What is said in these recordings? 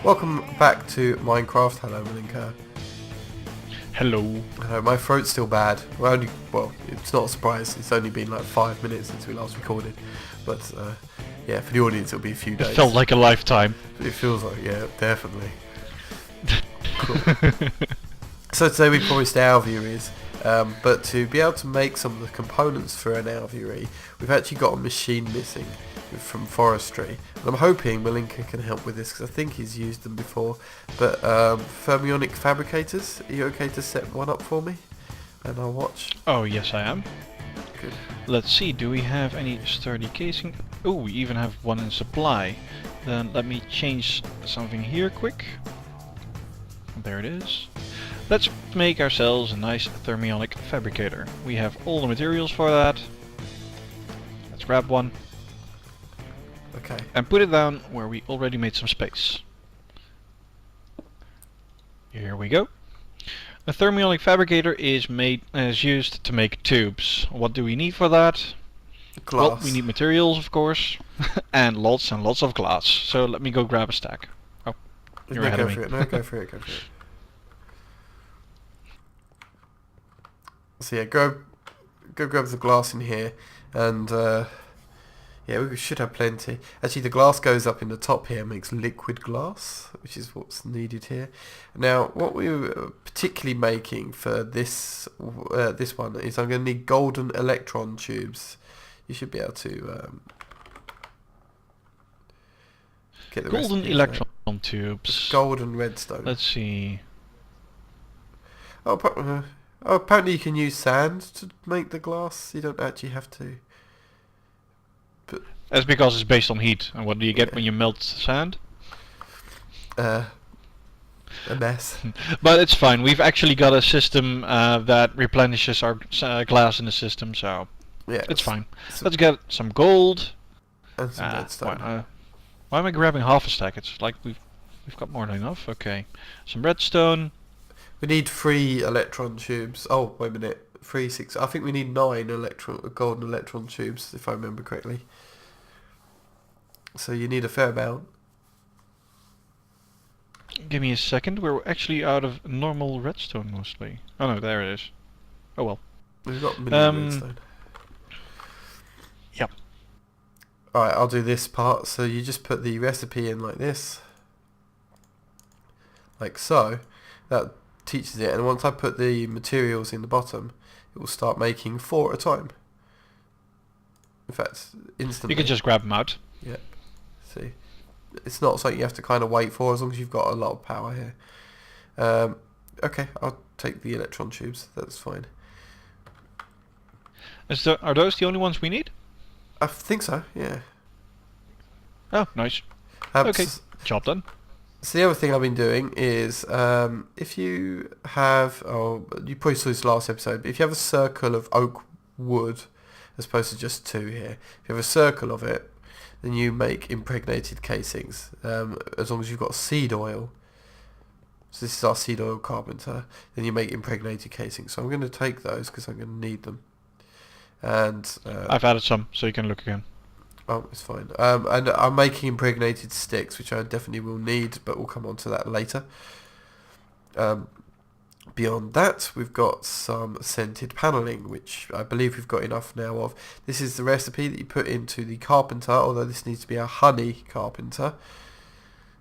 Welcome back to Minecraft. Hello, Malinka. Hello. Hello, my throat's still bad. Well, it's not a surprise. It's only been like 5 minutes since we last recorded. But yeah, for the audience it'll be a few It days. felt like a lifetime. It feels like, yeah, definitely. Cool. So today we promised Alvearies, but to be able to make some of the components for an Alveary, we've actually got a machine missing from forestry. And I'm hoping Malinka can help with this because I think he's used them before. But fermionic fabricators, are you okay to set one up for me? And I'll watch. Oh, yes I am. Good. Let's see, do we have any sturdy casing? Oh, we even have one in supply. Then let me change something here quick. There it is. Let's make ourselves a nice thermionic fabricator. We have all the materials for that. Let's grab one. Okay. And put it down where we already made some space. Here we go. A thermionic fabricator is used to make tubes. What do we need for that? Glass. Well, we need materials, of course, and lots of glass. So let me go grab a stack. Oh, you're ahead of me. No, go for it. So yeah, go grab the glass in here, and yeah, we should have plenty. Actually, the glass goes up in the top here, makes liquid glass, which is what's needed here. Now, what we were particularly making for this this one is I'm going to need golden electron tubes. You should be able to get the Golden recipes electron there. tubes. Gold and redstone. Let's see. Oh, apparently you can use sand to make the glass. You don't actually have to. But That's because it's based on heat. And what do you get when you melt sand? a mess. But it's fine. We've actually got a system that replenishes our glass in the system, so Yeah, it's fine. Let's get some gold. And some redstone. Why am I grabbing half a stack? It's like we've got more than enough. Okay, some redstone. We need 3 electron tubes. Oh, wait a minute. 3, 6. I think we need 9 golden electron tubes, if I remember correctly. So you need a fair amount. Give me a second. We're actually out of normal redstone mostly. Oh no, there it is. Oh well. We've got million redstone. Yep. Alright, I'll do this part. So you just put the recipe in like this. Like so. That teaches it. And once I put the materials in the bottom, it will start making 4 at a time. In fact, instantly. You can just grab them out. Yep. See, it's not something you have to kind of wait for as long as you've got a lot of power here. Okay, I'll take the electron tubes. That's fine. Are those the only ones we need? I think so. Yeah. Oh, nice. Okay, job done. So the other thing I've been doing is, if you have, you probably saw this last episode, but if you have a circle of oak wood, as opposed to just 2 here, if you have a circle of it, then you make impregnated casings, as long as you've got seed oil. So this is our seed oil carpenter. Then you make impregnated casings. So I'm going to take those because I'm going to need them. And I've added some, so you can look again. oh, it's fine. And I'm making impregnated sticks, which I definitely will need, but we'll come on to that later. Beyond that, we've got some scented paneling, which I believe we've got enough now of. This is the recipe that you put into the carpenter, although this needs to be a honey carpenter.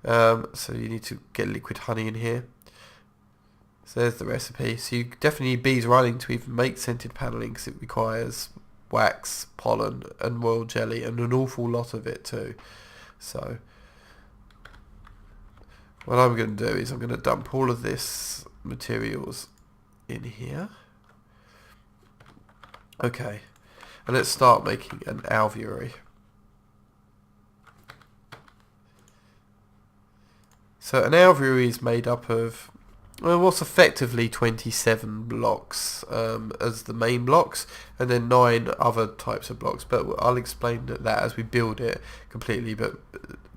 So you need to get liquid honey in here. So there's the recipe. So you definitely need bees running to even make scented paneling because it requires wax, pollen and royal jelly and an awful lot of it too. So what I'm going to do is I'm going to dump all of this materials in here. Okay, and let's start making an alveary. So an alveary is made up of, well, what's effectively 27 blocks as the main blocks, and then 9 other types of blocks, but I'll explain that as we build it completely. But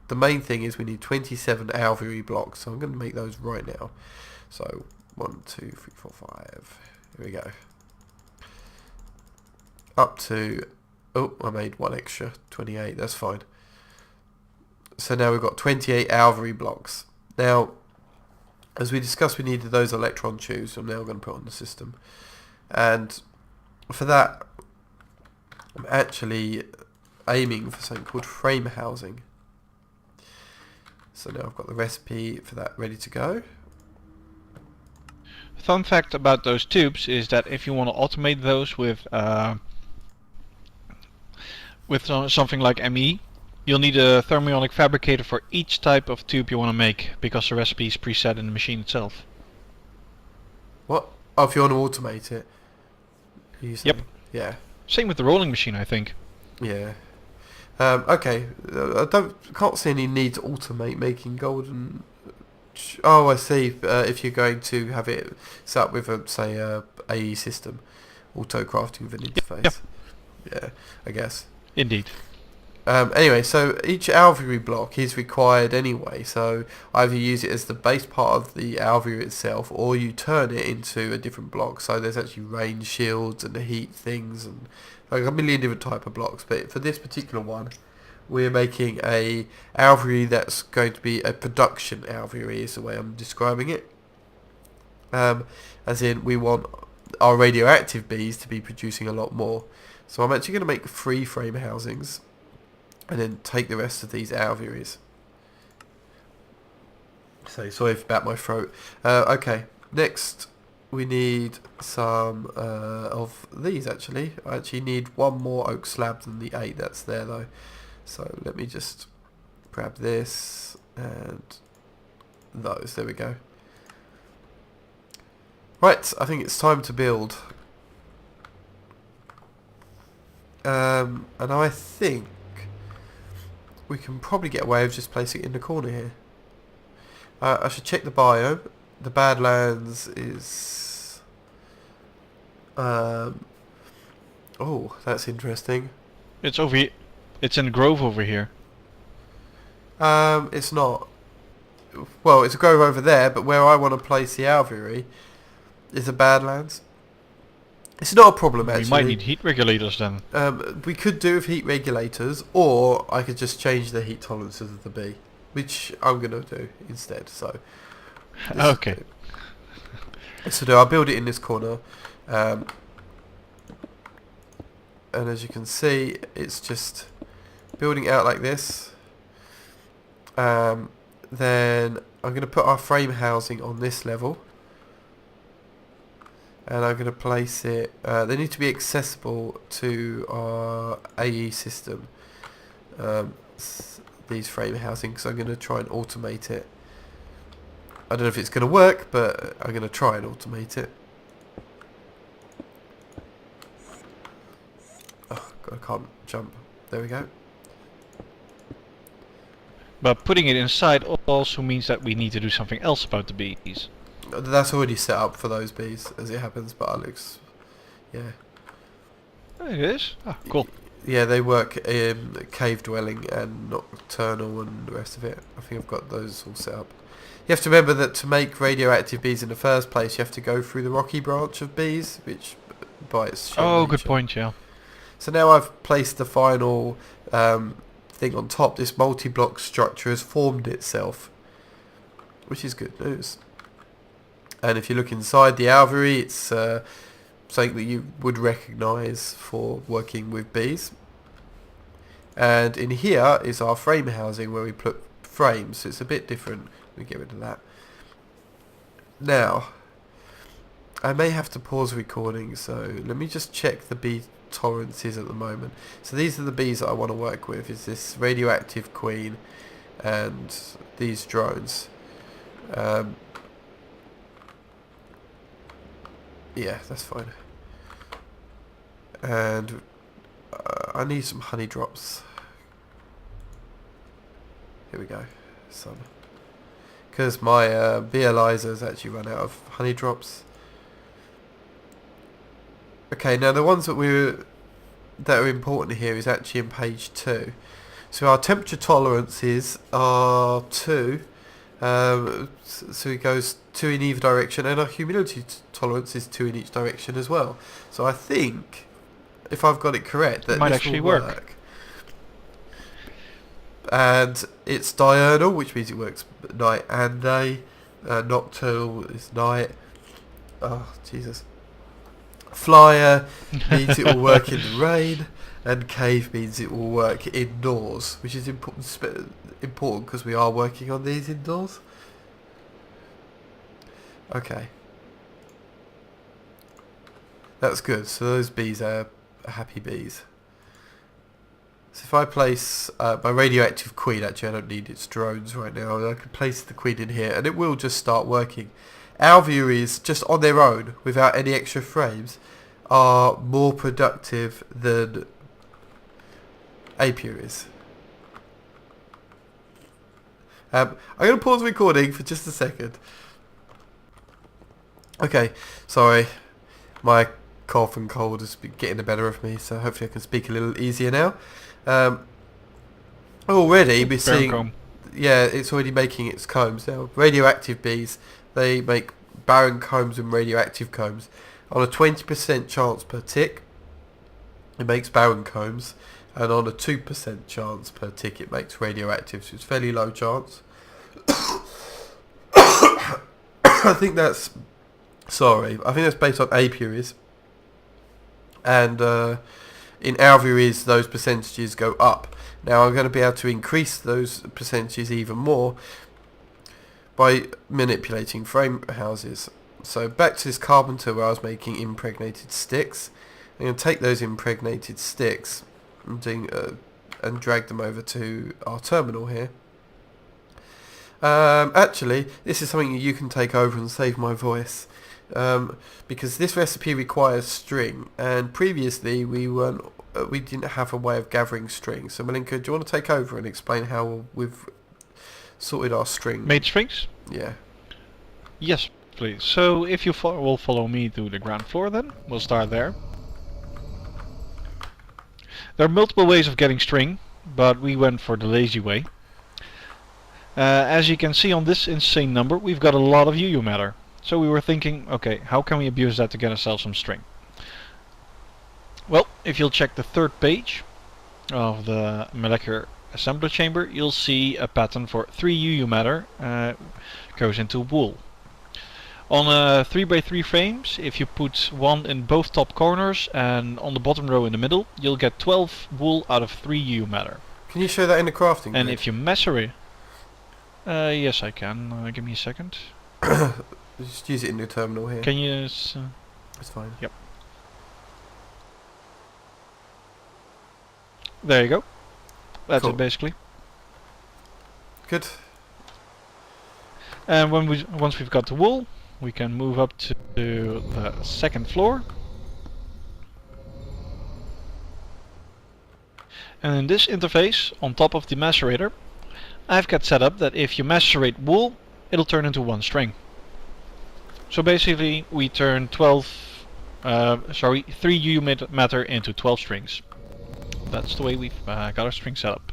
the main thing is we need 27 alveary blocks, so I'm going to make those right now. So 1, 2, 3, 4, 5. Here we go. Up to, oh, I made 1 extra, 28, that's fine. So now we've got 28 alveary blocks. Now, as we discussed, we needed those electron tubes. I'm now going to put on the system. And for that, I'm actually aiming for something called frame housing. So now I've got the recipe for that ready to go. Fun fact about those tubes is that if you want to automate those with something like ME, you'll need a thermionic fabricator for each type of tube you want to make, because the recipe is preset in the machine itself. What? Oh, if you want to automate it. Yep. Yeah. Same with the rolling machine, I think. Yeah. Okay. Can't see any need to automate making golden. Oh, I see. If you're going to have it set up with a AE system, auto crafting with an interface. Yep. Yeah, I guess. Indeed. Anyway, so each alveary block is required anyway, so either use it as the base part of the alveary itself, or you turn it into a different block. So there's actually range shields and the heat things and like a million different type of blocks. But for this particular one, we're making a alveary that's going to be a production alveary, is the way I'm describing it. As in, we want our radioactive bees to be producing a lot more. So I'm actually going to make 3 frame housings and then take the rest of these alvearies. So sorry about my throat. Okay, next we need some of these actually. I actually need 1 more oak slab than the 8 that's there though. So let me just grab this and those. There we go. Right, I think it's time to build. And I think we can probably get away with just placing it in the corner here. I should check the biome. The Badlands is... oh, that's interesting. It's over here. It's in the grove over here. It's not. Well, it's a grove over there, but where I want to place the alveary is the Badlands. It's not a problem actually. We might need heat regulators then. We could do with heat regulators, or I could just change the heat tolerances of the bee, which I'm going to do instead. So, Okay. So I'll build it in this corner, and as you can see, it's just building out like this. Then I'm going to put our frame housing on this level. And I'm going to place it, they need to be accessible to our AE system, these frame housings, so I'm going to try and automate it. I don't know if it's going to work, but I'm going to try and automate it. Oh, God, I can't jump. There we go. But putting it inside also means that we need to do something else about the bees. That's already set up for those bees, as it happens, but Alex, yeah. It is? Ah, cool. Yeah, they work in cave dwelling and nocturnal and the rest of it. I think I've got those all set up. You have to remember that to make radioactive bees in the first place, you have to go through the rocky branch of bees, which by its sheer Oh, nature. good point, yeah. So now I've placed the final thing on top. This multi-block structure has formed itself, which is good news. And if you look inside the alveary, it's something that you would recognise for working with bees. And in here is our frame housing where we put frames, so it's a bit different. Let me get rid of that. Now, I may have to pause recording, so let me just check the bee tolerances at the moment. So these are the bees that I want to work with, is this radioactive queen and these drones. Yeah, that's fine. And I need some honey drops. Here we go. Some. Because my Bealyzer's actually run out of honey drops. Okay, now the ones that are important here is actually in page 2. So our temperature tolerances are 2. So it goes 2 in either direction, and our humidity tolerance is 2 in each direction as well. So I think, if I've got it correct, that might this actually will work. and it's diurnal, which means it works night and day. Nocturnal is night. Oh, Jesus. Flyer means it will work in the rain, and cave means it will work indoors, which is important because we are working on these indoors. Okay. That's good. So those bees are happy bees. So if I place my radioactive queen, actually I don't need its drones right now, I can place the queen in here and it will just start working. Alvearies, just on their own, without any extra frames, are more productive than apiaries. I'm going to pause recording for just a second. Okay, sorry. My cough and cold has been getting the better of me, so hopefully I can speak a little easier now. Already we're seeing... Comb. Yeah, it's already making its combs now. Radioactive bees, they make barren combs and radioactive combs. On a 20% chance per tick, it makes barren combs, and on a 2% chance per tick, it makes radioactive. So it's fairly low chance. I think that's based on apiaries, and in alvearies those percentages go up. Now I'm going to be able to increase those percentages even more by manipulating frame houses. So back to this carpenter where I was making impregnated sticks. I'm going to take those impregnated sticks and drag them over to our terminal here. Actually, this is something you can take over and save my voice, because this recipe requires string, and previously we didn't have a way of gathering string. So Malinka, do you want to take over and explain how we've sorted our string? Made strings? Yeah. Yes, please. So if you will follow me to the ground floor, then we'll start there. There are multiple ways of getting string, but we went for the lazy way. As you can see on this insane number, we've got a lot of UU matter. So we were thinking, okay, how can we abuse that to get ourselves some string? Well, if you'll check the third page of the molecular assembler chamber, you'll see a pattern for 3 UU matter goes into wool. On 3x3 frames, if you put one in both top corners and on the bottom row in the middle, you'll get 12 wool out of 3 UU matter. Can you show that in the crafting And grid? if you macerate... yes, I can. Give me a second. Just use it in the terminal here. Can you... It's fine. Yep. There you go. That's Cool. it basically. Good. And once we've got the wool, we can move up to the second floor. And in this interface, on top of the macerator, I've got set up that if you macerate wool, it'll turn into 1 string. So basically, we turn 3 UU matter into 12 strings. That's the way we've got our string set up.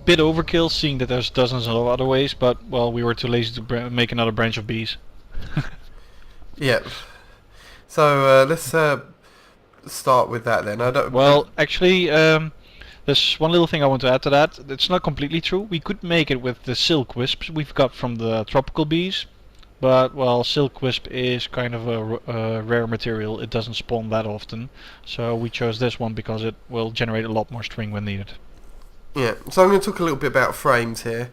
Bit overkill, seeing that there's dozens of other ways, but well, we were too lazy to make another branch of bees. Yeah. So let's start with that then. Actually, there's one little thing I want to add to that. It's not completely true. We could make it with the silk wisps we've got from the tropical bees, but well, silk wisp is kind of a rare material. It doesn't spawn that often, so we chose this one because it will generate a lot more string when needed. Yeah, so I'm going to talk a little bit about frames here.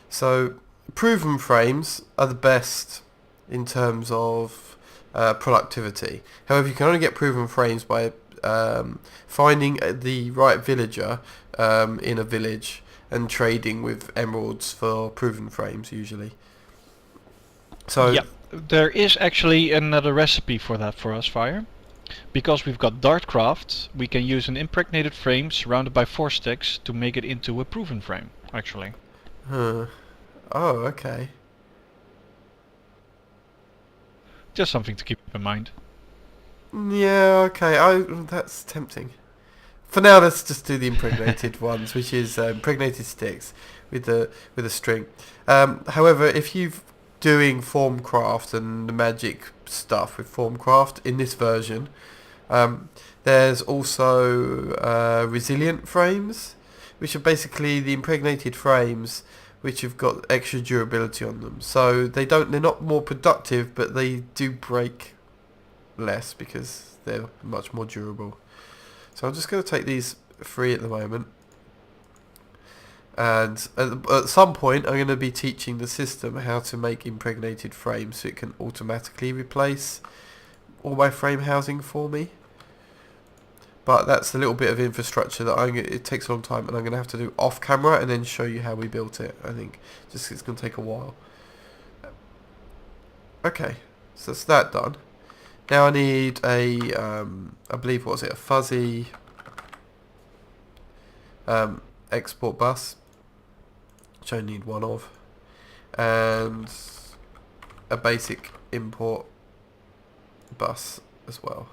So proven frames are the best in terms of productivity. However, you can only get proven frames by finding the right villager in a village and trading with emeralds for proven frames usually. So yeah, there is actually another recipe for that for us, Fire. Because we've got Dartcraft, we can use an impregnated frame surrounded by 4 sticks to make it into a proven frame, actually. Oh, okay. Just something to keep in mind. Yeah, okay. That's tempting. For now, let's just do the impregnated ones, which is impregnated sticks with a string. However, if you're doing Formcraft and the magic stuff with Formcraft in this version, There's also resilient frames, which are basically the impregnated frames which have got extra durability on them. So they're not more productive, but they do break less because they're much more durable. So I'm just going to take these 3 at the moment. And at some point I'm going to be teaching the system how to make impregnated frames so it can automatically replace all my frame housing for me. But that's a little bit of infrastructure that it takes a long time, and I'm going to have to do off camera and then show you how we built it, I think. Just it's going to take a while. Okay, so that's that done. Now I need a, I believe, what was it, a fuzzy export bus, which I need one of, and a basic import bus as well.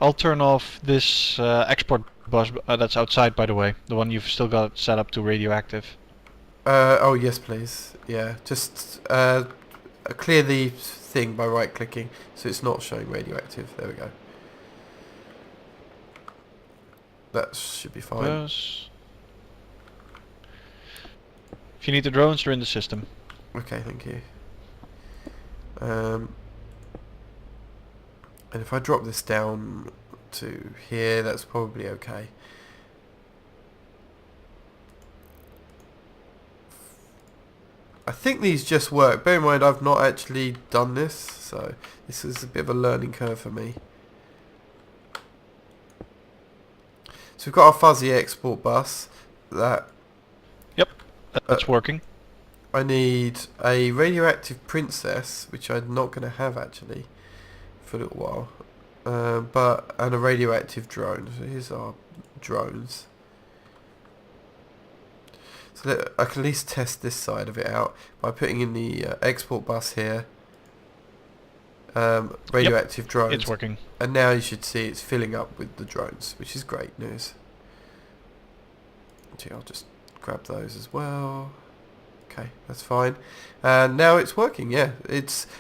I'll turn off this export bus that's outside, by the way. The one you've still got set up to radioactive. Oh yes please. Yeah, just clear the thing by right clicking so it's not showing radioactive. There we go. That should be fine. Bus. If you need the drones, they're in the system. Okay, thank you. And if I drop this down to here, that's probably okay. I think these just work. Bear in mind, I've not actually done this, so this is a bit of a learning curve for me. So we've got our fuzzy export bus. Yep, that's working. I need a radioactive princess, which I'm not going to have actually for a little while, and a radioactive drone. So here's our drones. So I can at least test this side of it out by putting in the export bus here. Radioactive drones. It's working. And now you should see it's filling up with the drones, which is great news. Okay, I'll just grab those as well. Okay, that's fine. And now it's working, yeah.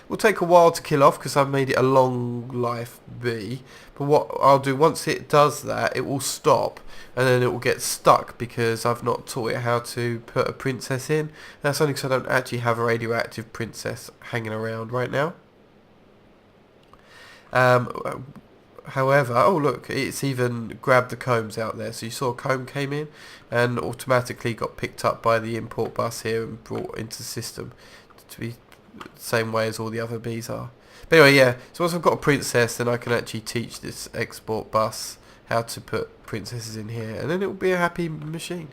Will take a while to kill off because I've made it a long life bee. But what I'll do, once it does that, it will stop. And then it will get stuck because I've not taught it how to put a princess in. That's only because I don't actually have a radioactive princess hanging around right now. However, oh look, it's even grabbed the combs out there. So you saw a comb came in and automatically got picked up by the import bus here and brought into the system to be the same way as all the other bees are. But anyway, yeah, so once I've got a princess, then I can actually teach this export bus how to put princesses in here, and then it will be a happy machine.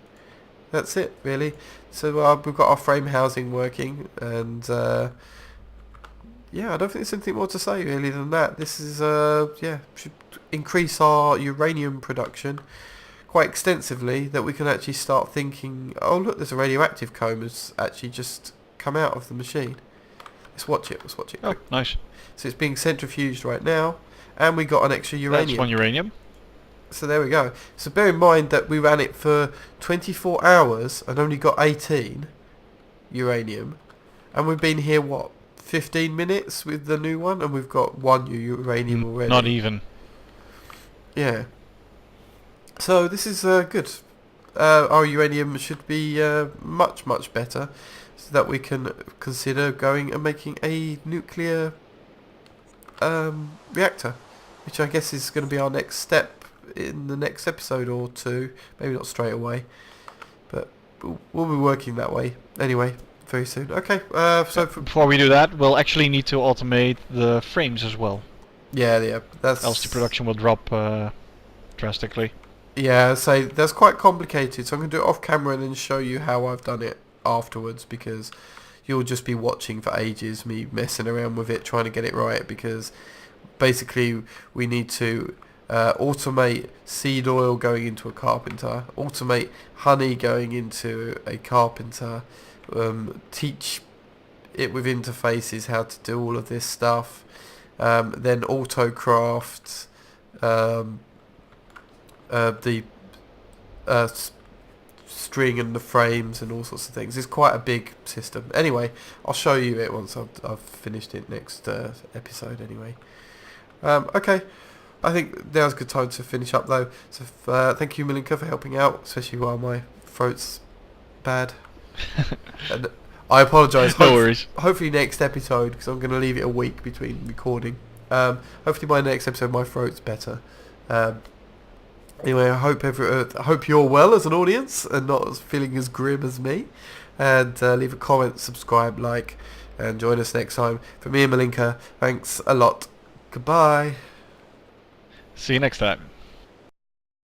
That's it, really. So we've got our frame housing working, and yeah, I don't think there's anything more to say really than that. This is should increase our uranium production quite extensively, that we can actually start thinking, oh look, there's a radioactive comb has actually just come out of the machine. Let's watch it. Oh, nice. So it's being centrifuged right now, and we got an extra uranium. That's 1 uranium. So there we go. So bear in mind that we ran it for 24 hours and only got 18 uranium, and we've been here, what, 15 minutes with the new one, and we've got 1 uranium already. Not even. Yeah. So this is good. Our uranium should be much, much better, so that we can consider going and making a nuclear reactor, which I guess is going to be our next step in the next episode or two. Maybe not straight away, but we'll be working that way anyway very soon. Okay, so before we do that, we'll actually need to automate the frames as well. Yeah, that's... else the production will drop drastically. Yeah, so that's quite complicated, so I'm going to do it off camera and then show you how I've done it afterwards, because you'll just be watching for ages me messing around with it trying to get it right, because basically we need to automate seed oil going into a carpenter, automate honey going into a carpenter, teach it with interfaces how to do all of this stuff, then autocraft the string and the frames and all sorts of things. It's quite a big system. Anyway, I'll show you it once I've finished it next episode anyway. Okay, I think now's a good time to finish up though. So thank you, Malinka, for helping out, especially while my throat's bad. And I apologise. No worries. Hopefully next episode, because I'm going to leave it a week between recording. Hopefully by next episode my throat's better. Anyway, I hope you're well as an audience and not feeling as grim as me. And leave a comment, subscribe, like, and join us next time. For me and Malinka, thanks a lot. Goodbye. See you next time.